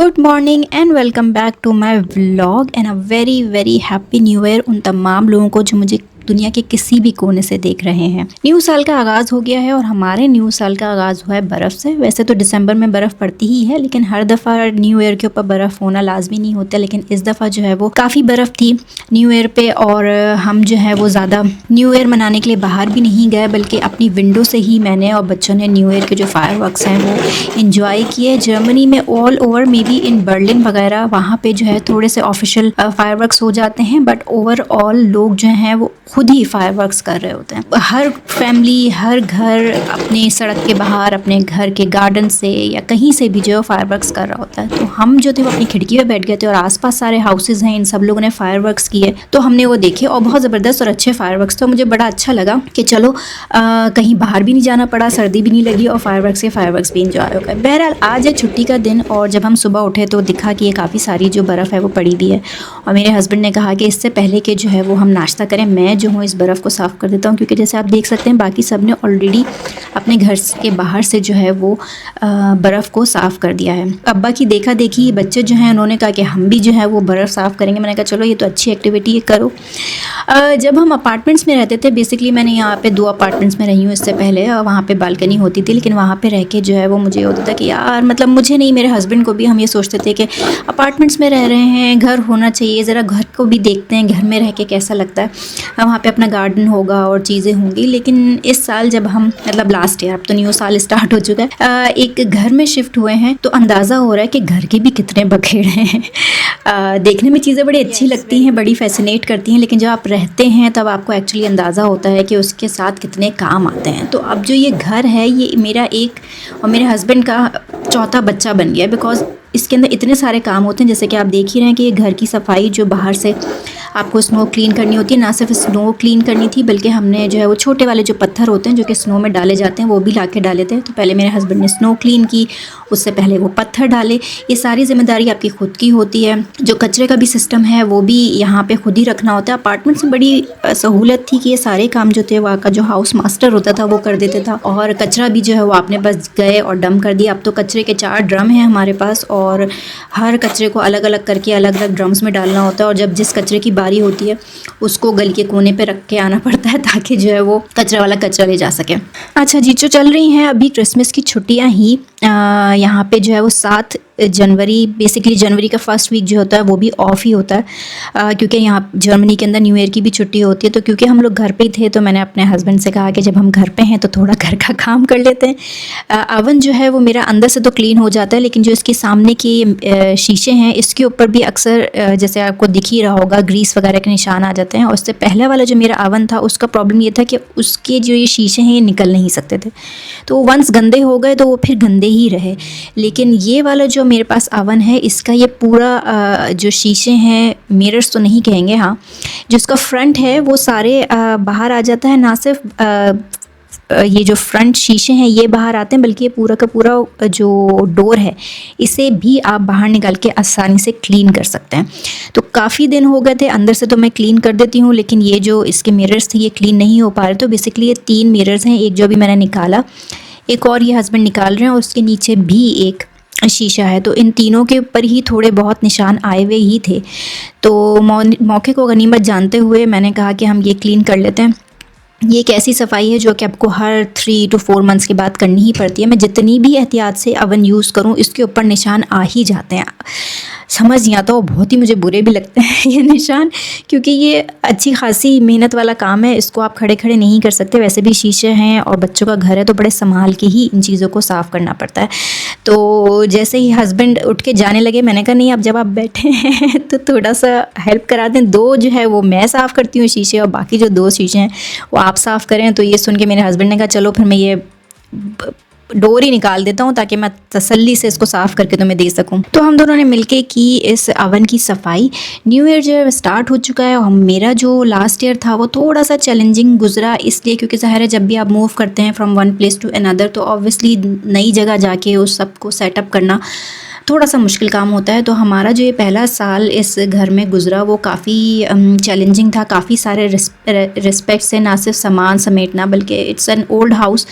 Good morning and welcome back to my vlog and a very very happy new year उन तमाम लोगों को जो मुझे दुनिया के किसी भी कोने से देख रहे हैं। न्यू साल का आगाज़ हो गया है और हमारे न्यू साल का आगाज़ हुआ है बर्फ़ से। वैसे तो दिसंबर में बर्फ़ पड़ती ही है, लेकिन हर दफ़ा न्यू ईयर के ऊपर बर्फ़ होना लाजमी नहीं होता, लेकिन इस दफ़ा जो है वो काफ़ी बर्फ़ थी न्यू ईयर पे। और हम जो है वो ज़्यादा न्यू ईयर मनाने के लिए बाहर भी नहीं गए, बल्कि अपनी विंडो से ही मैंने और बच्चों ने न्यू ईयर के जो फायरवर्क्स हैं वो इंजॉय किए। जर्मनी में all over may be in Berlin वगैरह वहाँ पे जो है थोड़े से ऑफिशियल फायरवर्क्स हो जाते हैं, बट ओवरऑल लोग जो हैं वो खुद ही फायरवर्क्स कर रहे होते हैं। हर फैमिली, हर घर अपने सड़क के बाहर, अपने घर के गार्डन से या कहीं से भी जो है फायरवर्क्स कर रहा होता है। तो हम जो थे वो अपनी खिड़की पे बैठ गए थे और आसपास सारे हाउसेज हैं, इन सब लोगों ने फायरवर्क्स किए, तो हमने वो देखे और बहुत ज़बरदस्त और अच्छे फायरवर्क्स। तो मुझे बड़ा अच्छा लगा कि चलो कहीं बाहर भी नहीं जाना पड़ा, सर्दी भी नहीं लगी और फायरवर्क्स भी इंजॉय हो गए। बहरहाल आज है छुट्टी का दिन और जब हम सुबह उठे तो दिखा कि ये काफ़ी सारी जो बर्फ़ है वो पड़ी हुई है और मेरे हस्बैंड ने कहा कि इससे पहले कि जो है वो हम नाश्ता करें, मैं जो हूँ इस बर्फ़ को साफ़ कर देता हूँ, क्योंकि जैसे आप देख सकते हैं बाकी सब ने ऑलरेडी अपने घर के बाहर से जो है वो बर्फ़ को साफ़ कर दिया है। अब्बा की देखा देखी बच्चे जो हैं उन्होंने कहा कि हम भी जो है वो बर्फ़ साफ़ करेंगे। मैंने कहा चलो ये तो अच्छी एक्टिविटी है, करो। जब हम अपार्टमेंट्स में रहते थे, बेसिकली मैंने यहाँ पे 2 अपार्टमेंट्स में रही हूँ इससे पहले, और वहाँ पे बालकनी होती थी, लेकिन वहाँ पे रह के जो है वो मुझे होता था कि यार, मतलब मुझे नहीं, मेरे हस्बैंड को भी हम ये सोचते थे कि अपार्टमेंट्स में रह रहे हैं, घर होना चाहिए, ज़रा घर को भी देखते हैं, घर में रह के कैसा लगता है, वहाँ पे अपना गार्डन होगा और चीज़ें होंगी। लेकिन इस साल जब हम, मतलब लास्ट ईयर, अब तो न्यू साल स्टार्ट हो चुका है, एक घर में शिफ्ट हुए हैं तो अंदाज़ा हो रहा है कि घर के भी कितने बखेड़े हैं। देखने में चीज़ें बड़ी अच्छी लगती हैं, बड़ी फैसिनेट करती हैं, लेकिन जब आप रहते हैं तब आपको एक्चुअली अंदाज़ा होता है कि उसके साथ कितने काम आते हैं। तो अब जो ये घर है, ये मेरा एक और मेरे हस्बैंड का चौथा बच्चा बन गया, बिकॉज़ इसके अंदर इतने सारे काम होते हैं। जैसे कि आप देख ही रहे हैं कि ये घर की सफाई जो बाहर से आपको स्नो क्लीन करनी होती है, ना सिर्फ स्नो क्लीन करनी थी, बल्कि हमने जो है वो छोटे वाले जो पत्थर होते हैं जो कि स्नो में डाले जाते हैं वो भी ला के डाले थे। तो पहले मेरे हस्बैंड ने स्नो क्लीन की, उससे पहले वो पत्थर डाले। ये सारी जिम्मेदारी आपकी खुद की होती है। जो कचरे का भी सिस्टम है वो भी यहाँ पे खुद ही रखना होता है। अपार्टमेंट्स में बड़ी सहूलत थी कि ये सारे काम जो थे वहाँ का जो हाउस मास्टर होता था वो कर देता था, और कचरा भी जो है वो आपने बस गए और डंप कर दिया। अब तो कचरे के 4 ड्रम हैं हमारे पास और हर कचरे को अलग अलग करके अलग अलग ड्रम्स में डालना होता है, और जब जिस कचरे की बारी होती है उसको गली के कोने पे रख के आना पड़ता है ताकि जो है वो कचरा वाला कचरा ले जा सके। अच्छा जी, जो चल रही हैं अभी क्रिसमस की छुट्टियां ही, यहाँ पे जो है वो 7 जनवरी, बेसिकली जनवरी का फर्स्ट वीक जो होता है वो भी ऑफ ही होता है, क्योंकि यहाँ जर्मनी के अंदर न्यू ईयर की भी छुट्टी होती है। तो क्योंकि हम लोग घर पे ही थे तो मैंने अपने हस्बैंड से कहा कि जब हम घर पे हैं तो थोड़ा घर का काम कर लेते हैं। अवन जो है वो मेरा अंदर से तो क्लीन हो जाता है, लेकिन जो इसके सामने के शीशे हैं इसके ऊपर भी अक्सर जैसे आपको दिख ही रहा होगा ग्रीस वगैरह के निशान आ जाते हैं। और उससे पहले वाला जो मेरा अवन था उसका प्रॉब्लम ये था कि उसके जो ये शीशे हैं ये निकल नहीं सकते थे, तो वंस गंदे हो गए तो वो फिर गंदे ही रहे। लेकिन ये वाला जो मेरे पास अवन है, इसका ये पूरा जो शीशे हैं, मिरर्स तो नहीं कहेंगे, हाँ, जो इसका फ्रंट है वो सारे बाहर आ जाता है। ना सिर्फ ये जो फ्रंट शीशे हैं ये बाहर आते हैं, बल्कि ये पूरा का पूरा जो डोर है इसे भी आप बाहर निकाल के आसानी से क्लीन कर सकते हैं। तो काफ़ी दिन हो गए थे, अंदर से तो मैं क्लीन कर देती हूँ, लेकिन ये जो इसके मिरर्स थे ये क्लीन नहीं हो पा रहे। तो बेसिकली ये 3 मिरर्स हैं, एक जो अभी मैंने निकाला, एक और ये हस्बैंड निकाल रहे हैं, और उसके नीचे भी एक शीशा है। तो इन तीनों के ऊपर ही थोड़े बहुत निशान आए हुए ही थे। तो मौके को गनीमत जानते हुए मैंने कहा कि हम ये क्लीन कर लेते हैं। ये एक ऐसी सफाई है जो कि आपको हर 3 to 4 मंथ्स के बाद करनी ही पड़ती है। मैं जितनी भी एहतियात से अवन यूज़ करूँ इसके ऊपर निशान आ ही जाते हैं। समझ नहीं आता, और बहुत ही मुझे बुरे भी लगते हैं ये निशान, क्योंकि ये अच्छी खासी मेहनत वाला काम है, इसको आप खड़े खड़े नहीं कर सकते। वैसे भी शीशे हैं और बच्चों का घर है तो बड़े संभाल के ही इन चीज़ों को साफ़ करना पड़ता है। तो जैसे ही हस्बैंड उठ के जाने लगे, मैंने कहा नहीं, अब जब आप बैठे हैं तो थोड़ा सा हेल्प करा दें। 2 जो है वो मैं साफ़ करती हूँ शीशे, और बाकी जो 2 शीशे हैं वो आप साफ़ करें। तो ये सुन के मेरे हस्बैंड ने कहा चलो फिर मैं ये डोर ही निकाल देता हूँ ताकि मैं तसल्ली से इसको साफ़ करके तुम्हें दे सकूँ। तो हम दोनों ने मिलके की इस अवन की सफाई। न्यू ईयर जो है स्टार्ट हो चुका है, और मेरा जो लास्ट ईयर था वो थोड़ा सा चैलेंजिंग गुजरा, इसलिए क्योंकि ज़ाहिर है जब भी आप मूव करते हैं from one place to another तो ऑब्वियसली नई जगह जाके उस सब को सेटअप करना थोड़ा सा मुश्किल काम होता है। तो हमारा जो ये पहला साल इस घर में गुज़रा वो काफ़ी चैलेंजिंग था। काफ़ी सारे रिस्पेक्ट से, ना सिर्फ सामान समेटना बल्कि इट्स एन ओल्ड हाउस,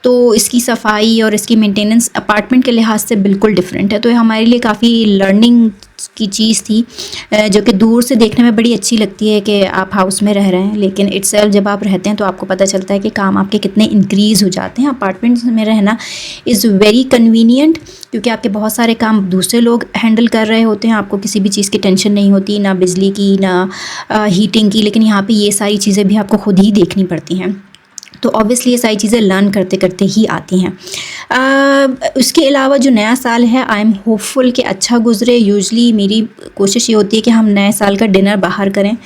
तो इसकी सफाई और इसकी मेंटेनेंस अपार्टमेंट के लिहाज से बिल्कुल डिफरेंट है। तो ये हमारे लिए काफ़ी लर्निंग की चीज़ थी, जो कि दूर से देखने में बड़ी अच्छी लगती है कि आप हाउस में रह रहे हैं, लेकिन इट्सेल्फ जब आप रहते हैं तो आपको पता चलता है कि काम आपके कितने इंक्रीज़ हो जाते हैं। अपार्टमेंट्स में रहना इज़ वेरी कन्वीनियंट, क्योंकि आपके बहुत सारे काम दूसरे लोग हैंडल कर रहे होते हैं, आपको किसी भी चीज़ की टेंशन नहीं होती, ना बिजली की ना हीटिंग की। लेकिन यहाँ पे ये सारी चीज़ें भी आपको खुद ही देखनी पड़ती हैं। तो ऑब्वियसली ये सारी चीज़ें लर्न करते करते ही आती हैं। उसके अलावा जो नया साल है, आई एम होपफुल कि अच्छा गुजरे। यूजली मेरी कोशिश ये होती है कि हम नए साल का डिनर बाहर करें,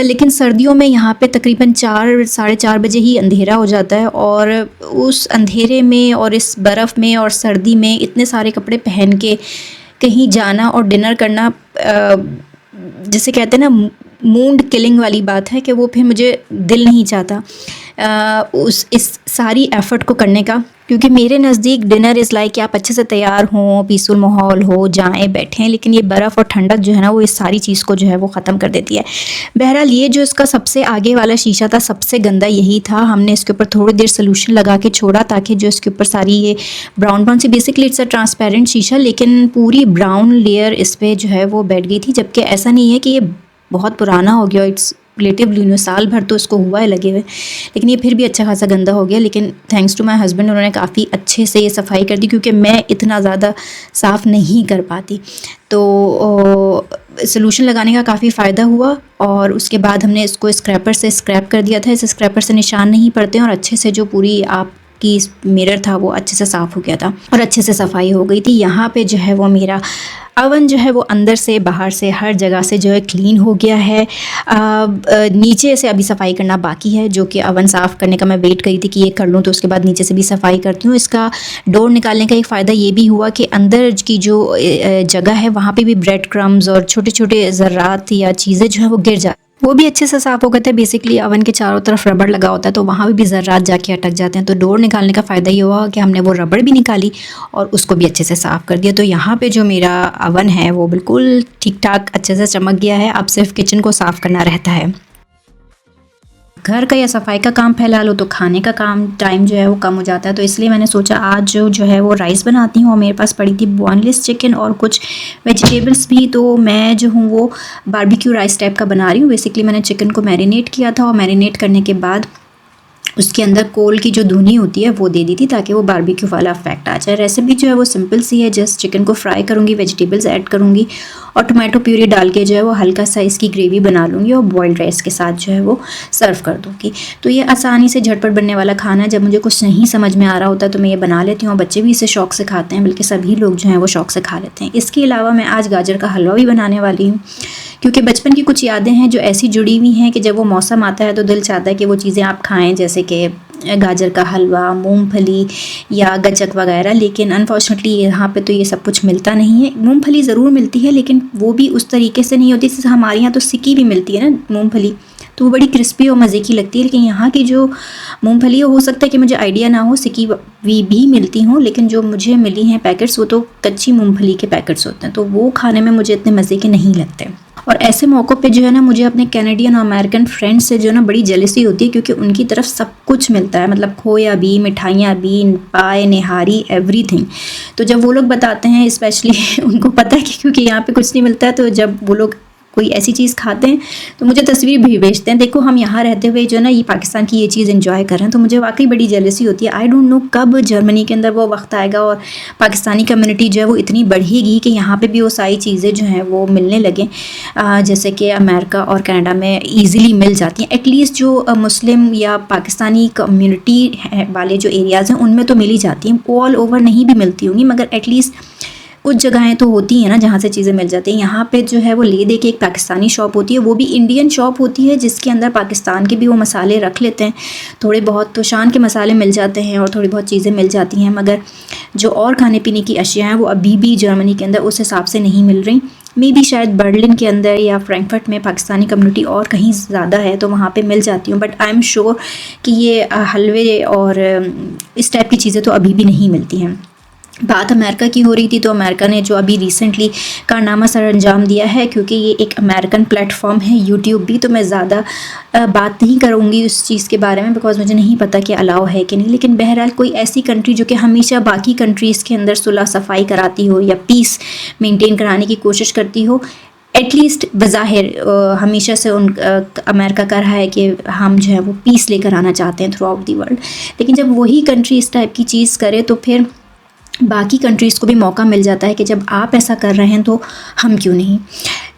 लेकिन सर्दियों में यहाँ पे तकरीबन 4 साढ़े 4 बजे ही अंधेरा हो जाता है, और उस अंधेरे में और इस बर्फ़ में और सर्दी में इतने सारे कपड़े पहन के कहीं जाना और डिनर करना, जिसे कहते हैं ना मूड किलिंग वाली बात है, कि वो फिर मुझे दिल नहीं चाहता इस सारी एफ़र्ट को करने का। क्योंकि मेरे नज़दीक डिनर इज़ लाइक कि आप अच्छे से तैयार हों, पीसफुल माहौल हो, जाएं बैठें, लेकिन ये बर्फ़ और ठंडक जो है ना वो इस सारी चीज़ को जो है वो ख़त्म कर देती है। बहरहाल ये जो इसका सबसे आगे वाला शीशा था, सबसे गंदा यही था। हमने इसके ऊपर थोड़ी देर सोल्यूशन लगा के छोड़ा ताकि जो इसके ऊपर सारी ये ब्राउन ब्राउन सी, बेसिकली इट्स अ ट्रांसपेरेंट शीशा, लेकिन पूरी ब्राउन लेयर इस पर जो है वो बैठ गई थी। जबकि ऐसा नहीं है कि ये बहुत पुराना हो गया, इट्स रिलेटिवली साल भर तो इसको हुआ है लगे हुए, लेकिन ये फिर भी अच्छा खासा गंदा हो गया। लेकिन थैंक्स टू माय हस्बैंड, उन्होंने काफ़ी अच्छे से ये सफाई कर दी, क्योंकि मैं इतना ज़्यादा साफ़ नहीं कर पाती। तो सोल्यूशन लगाने का काफ़ी फ़ायदा हुआ, और उसके बाद हमने इसको स्क्रैपर से स्क्रैप कर दिया था। इस स्क्रैपर से निशान नहीं पड़ते, और अच्छे से जो पूरी आपकी मिरर था वो अच्छे से साफ़ हो गया था और अच्छे से सफाई हो गई थी। यहाँ पे जो है वो मेरा अवन जो है वो अंदर से बाहर से हर जगह से जो है क्लीन हो गया है। नीचे से अभी सफाई करना बाकी है, जो कि अवन साफ़ करने का मैं वेट करी थी कि ये कर लूँ, तो उसके बाद नीचे से भी सफाई करती हूँ। इसका डोर निकालने का एक फ़ायदा ये भी हुआ कि अंदर की जो जगह है वहाँ पे भी ब्रेड क्रम्स और छोटे छोटे ज़र्रात या चीज़ें जो है वो गिर जाती, वो भी अच्छे से साफ़ हो गए थे। बेसिकली अवन के चारों तरफ रबड़ लगा होता है, तो वहाँ भी ज़र्रात जाके अटक जाते हैं। तो डोर निकालने का फ़ायदा ये हुआ कि हमने वो रबड़ भी निकाली और उसको भी अच्छे से साफ़ कर दिया। तो यहाँ पे जो मेरा अवन है वो बिल्कुल ठीक ठाक अच्छे से चमक गया है। अब सिर्फ किचन को साफ़ करना रहता है। घर का या सफाई का काम फैला लो तो खाने का काम टाइम जो है वो कम हो जाता है। तो इसलिए मैंने सोचा आज जो है वो राइस बनाती हूँ, और मेरे पास पड़ी थी बोनलेस चिकन और कुछ वेजिटेबल्स भी, तो मैं जो हूँ वो बारबेक्यू राइस टाइप का बना रही हूँ। बेसिकली मैंने चिकन को मैरिनेट किया था, और मैरिनेट करने के बाद उसके अंदर कोल की जो धुनी होती है वो दे दी थी ताकि वो बारबेक्यू वाला इफेक्ट आ जाए। रेसिपी जो है वो सिंपल सी है, जस्ट चिकन को फ्राई करूँगी, वेजिटेबल्स ऐड करूँगी और टोमेटो प्यूरी डाल के जो है वो हल्का सा इसकी ग्रेवी बना लूँगी और बॉइल्ड राइस के साथ जो है वो सर्व कर दूँगी। तो ये आसानी से झटपट बनने वाला खाना है। जब मुझे कुछ नहीं समझ में आ रहा होता तो मैं ये बना लेती हूँ, और बच्चे भी इसे शौक से खाते हैं, बल्कि सभी लोग जो हैं वो शौक से खा लेते हैं। इसके अलावा मैं आज गाजर का हलवा भी बनाने वाली हूँ, क्योंकि बचपन की कुछ यादें हैं जो ऐसी जुड़ी हुई हैं कि जब वो मौसम आता है तो दिल चाहता है कि वो चीज़ें आप खाएं, जैसे कि गाजर का हलवा, मूंगफली या गचक वगैरह। लेकिन अनफॉर्चुनेटली यहाँ पे तो ये सब कुछ मिलता नहीं है। मूंगफली ज़रूर मिलती है, लेकिन वो भी उस तरीके से नहीं होती। जैसे हमारे यहाँ तो सिकी भी मिलती है ना मूंगफली, तो वो बड़ी क्रिस्पी और मज़े की लगती है। लेकिन यहाँ की जो मूंगफली हो सकता है कि मुझे आइडिया ना हो, सिकी भी मिलती हों, लेकिन जो मुझे मिली हैं पैकेट्स वो तो कच्ची मूंगफली के पैकेट्स होते हैं, तो वो खाने में मुझे इतने मज़े के नहीं लगते। और ऐसे मौक़ों पे जो है ना मुझे अपने कैनेडियन और अमेरिकन फ्रेंड्स से जो है ना बड़ी जेलसी होती है, क्योंकि उनकी तरफ सब कुछ मिलता है, मतलब खोया भी, मिठाइयाँ भी, पाए, निहारी, एवरीथिंग। तो जब वो लोग बताते हैं, स्पेशली उनको पता है कि क्योंकि यहाँ पे कुछ नहीं मिलता है, तो जब वो लोग कोई ऐसी चीज़ खाते हैं तो मुझे तस्वीर भी भेजते हैं, देखो हम यहाँ रहते हुए जो है ना ये पाकिस्तान की ये चीज़ एंजॉय कर रहे हैं। तो मुझे वाकई बड़ी जेलसी होती है। आई डोंट नो कब जर्मनी के अंदर वो वक्त आएगा और पाकिस्तानी कम्युनिटी जो है वो इतनी बढ़ेगी कि यहाँ पे भी वो सारी चीज़ें जो हैं वो मिलने लगें, जैसे कि अमेरिका और कनाडा में ईज़िली मिल जाती हैं। एटलीस्ट जो मुस्लिम या पाकिस्तानी कम्युनिटी वाले जो एरियाज़ हैं उनमें तो मिल ही जाती हैं। ऑल ओवर नहीं भी मिलती होंगी, मगर एटलीस्ट कुछ जगहें तो होती हैं ना जहाँ से चीज़ें मिल जाती हैं। यहाँ पे जो है वो ले दे के एक पाकिस्तानी शॉप होती है, वो भी इंडियन शॉप होती है, जिसके अंदर पाकिस्तान के भी वो मसाले रख लेते हैं। थोड़े बहुत तो शान के मसाले मिल जाते हैं और थोड़ी बहुत चीज़ें मिल जाती हैं, मगर जो और खाने पीने की अशिया हैं वो अभी भी जर्मनी के अंदर उस हिसाब से नहीं मिल रही। मे बी शायद बर्लिन के अंदर या फ्रैंकफर्ट में पाकिस्तानी कम्युनिटी और कहीं ज़्यादा है तो वहाँ पे मिल जाती हूँ, बट आई एम श्योर कि ये हलवे और इस टाइप की चीज़ें तो अभी भी नहीं मिलती हैं। बात अमेरिका की हो रही थी, तो अमेरिका ने जो अभी रिसेंटली कारनामा सर अंजाम दिया है, क्योंकि ये एक अमेरिकन प्लेटफॉर्म है यूट्यूब भी, तो मैं ज़्यादा बात नहीं करूँगी उस चीज़ के बारे में, बिकॉज मुझे नहीं पता कि अलाउ है कि नहीं। लेकिन बहरहाल कोई ऐसी कंट्री जो कि हमेशा बाकी कंट्रीज़ के अंदर सुलह सफाई कराती हो या पीस मेंटेन कराने की कोशिश करती हो, एटलीस्ट बज़ाहिर हमेशा से अमेरिका का रहा है कि हम जो है वो पीस लेकर आना चाहते हैं थ्रू आउट दी वर्ल्ड। लेकिन जब वही कंट्री इस टाइप की चीज़ करे तो फिर बाकी कंट्रीज़ को भी मौका मिल जाता है कि जब आप ऐसा कर रहे हैं तो हम क्यों नहीं।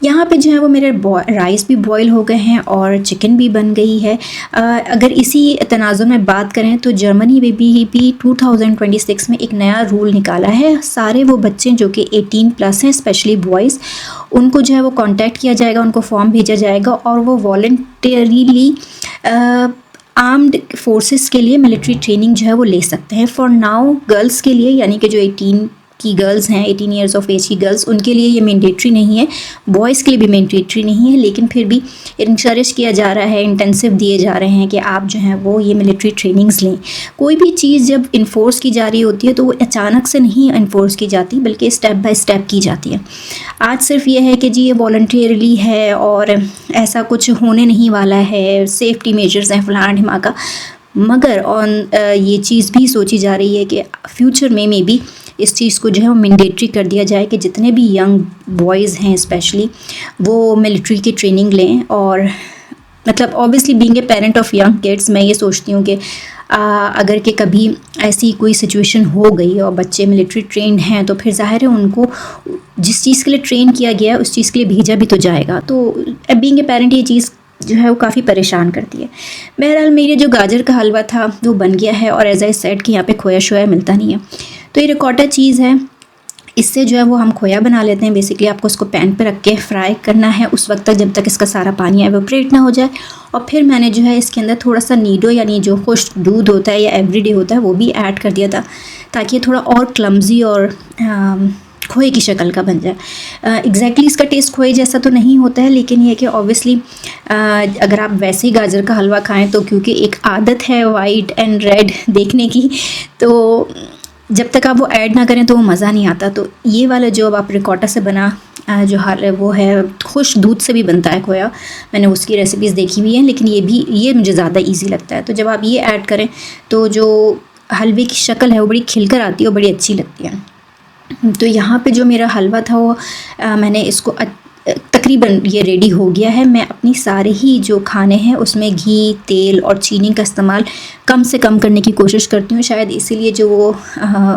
यहाँ पे जो है वो मेरे राइस भी बॉईल हो गए हैं और चिकन भी बन गई है। अगर इसी तनाज़ुर में बात करें तो जर्मनी में भी 2026 में एक नया रूल निकाला है। सारे वो बच्चे जो कि 18+ हैं, स्पेशली बॉयज़, उनको जो है वो कॉन्टैक्ट किया जाएगा, उनको फॉर्म भेजा जाएगा और वो वॉलंटरीली आर्म्ड फोर्सेस के लिए मिलिट्री ट्रेनिंग जो है वो ले सकते हैं। फॉर नाउ गर्ल्स के लिए, यानी कि जो 18 की गर्ल्स हैं, 18 ईयर्स ऑफ एज की गर्ल्स, उनके लिए ये मैंडेटरी नहीं है, बॉयज़ के लिए भी मैंडेटरी नहीं है, लेकिन फिर भी इंकरेज किया जा रहा है, इंटेंसिव दिए जा रहे हैं कि आप जो हैं वो ये मिलिट्री ट्रेनिंग्स लें। कोई भी चीज़ जब इन्फोर्स की जा रही होती है तो वो अचानक से नहीं इन्फोर्स की जाती, बल्कि स्टेप बाय स्टेप की जाती है। आज सिर्फ ये है कि जी ये वॉलंटियरली है और ऐसा कुछ होने नहीं वाला है, सेफ्टी मेजर्स हैं फलाना ढिमाका, मगर ये चीज़ भी सोची जा रही है कि फ्यूचर में मे बी इस चीज़ को जो है वो मैंडेटरी कर दिया जाए कि जितने भी यंग बॉयज़ हैं स्पेशली वो मिलिट्री की ट्रेनिंग लें। और मतलब obviously being a parent of young kids, मैं ये सोचती हूँ कि अगर कि कभी ऐसी कोई सिचुएशन हो गई और बच्चे मिलिट्री ट्रेंड हैं तो फिर ज़ाहिर है उनको जिस चीज़ के लिए ट्रेन किया गया है उस चीज़ के लिए भेजा भी तो जाएगा। तो बीइंग ए पेरेंट ये चीज़ जो है वो काफ़ी परेशान करती है। बहरहाल मेरे जो गाजर का हलवा था वो बन गया है और एज आई सेड कि यहाँ पे खोया शोया मिलता नहीं है, तो ये रिकॉटा चीज़ है, इससे जो है वो हम खोया बना लेते हैं। बेसिकली आपको उसको पैन पे रख के फ्राई करना है उस वक्त तक जब तक इसका सारा पानी एवोपरेट ना हो जाए। और फिर मैंने जो है इसके अंदर थोड़ा सा नीडो यानी जो खुश्क दूध होता है या एवरीडे होता है वो भी ऐड कर दिया था, ताकि ये थोड़ा और क्लम्जी और खोए की शक्ल का बन जाए। एग्जैक्टली इसका टेस्ट खोए जैसा तो नहीं होता है, लेकिन ये कि ऑब्वियसली अगर आप वैसे ही गाजर का हलवा खाएं तो क्योंकि एक आदत है वाइट एंड रेड देखने की, तो जब तक आप वो ऐड ना करें तो वो मज़ा नहीं आता। तो ये वाला जो अब आप रिकॉटा से बना जो हाल है वो है, खुश दूध से भी बनता है खोया, मैंने उसकी रेसिपीज़ देखी हुई हैं, लेकिन ये मुझे ज़्यादा ईजी लगता है। तो जब आप ये ऐड करें तो जो हलवे की शक्ल है वो बड़ी खिलकर आती है और बड़ी अच्छी लगती है। तो यहाँ पे जो मेरा हलवा था वो मैंने इसको तकरीबन ये रेडी हो गया है। मैं अपनी सारे ही जो खाने हैं उसमें घी, तेल और चीनी का इस्तेमाल कम से कम करने की कोशिश करती हूँ, शायद इसीलिए जो वो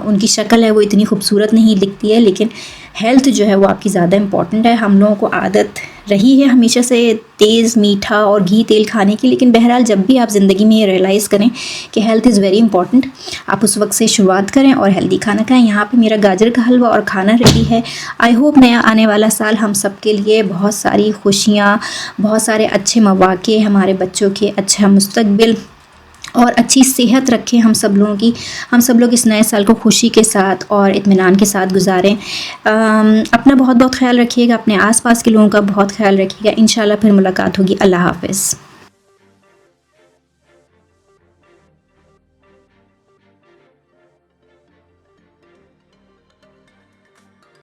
उनकी शक्ल है वो इतनी खूबसूरत नहीं दिखती है। लेकिन हेल्थ जो है वो आपकी ज़्यादा इम्पॉर्टेंट है। हम लोगों को आदत रही है हमेशा से तेज़ मीठा और घी तेल खाने की, लेकिन बहरहाल जब भी आप ज़िंदगी में ये रियलाइज़ करें कि हेल्थ इज़ वेरी इंपॉर्टेंट, आप उस वक्त से शुरुआत करें और हेल्दी खाना खाएं। यहाँ पे मेरा गाजर का हलवा और खाना रेडी है। आई होप नया आने वाला साल हम सब के लिए बहुत सारी खुशियाँ, बहुत सारे अच्छे मौक़े, हमारे बच्चों के अच्छा मुस्तकबिल और अच्छी सेहत रखें हम सब लोगों की। हम सब लोग इस नए साल को खुशी के साथ और इत्मीनान के साथ गुजारें। अपना बहुत बहुत ख्याल रखिएगा, अपने आसपास के लोगों का बहुत ख्याल रखिएगा। इंशाल्लाह फिर मुलाकात होगी। अल्लाह हाफ़िज़।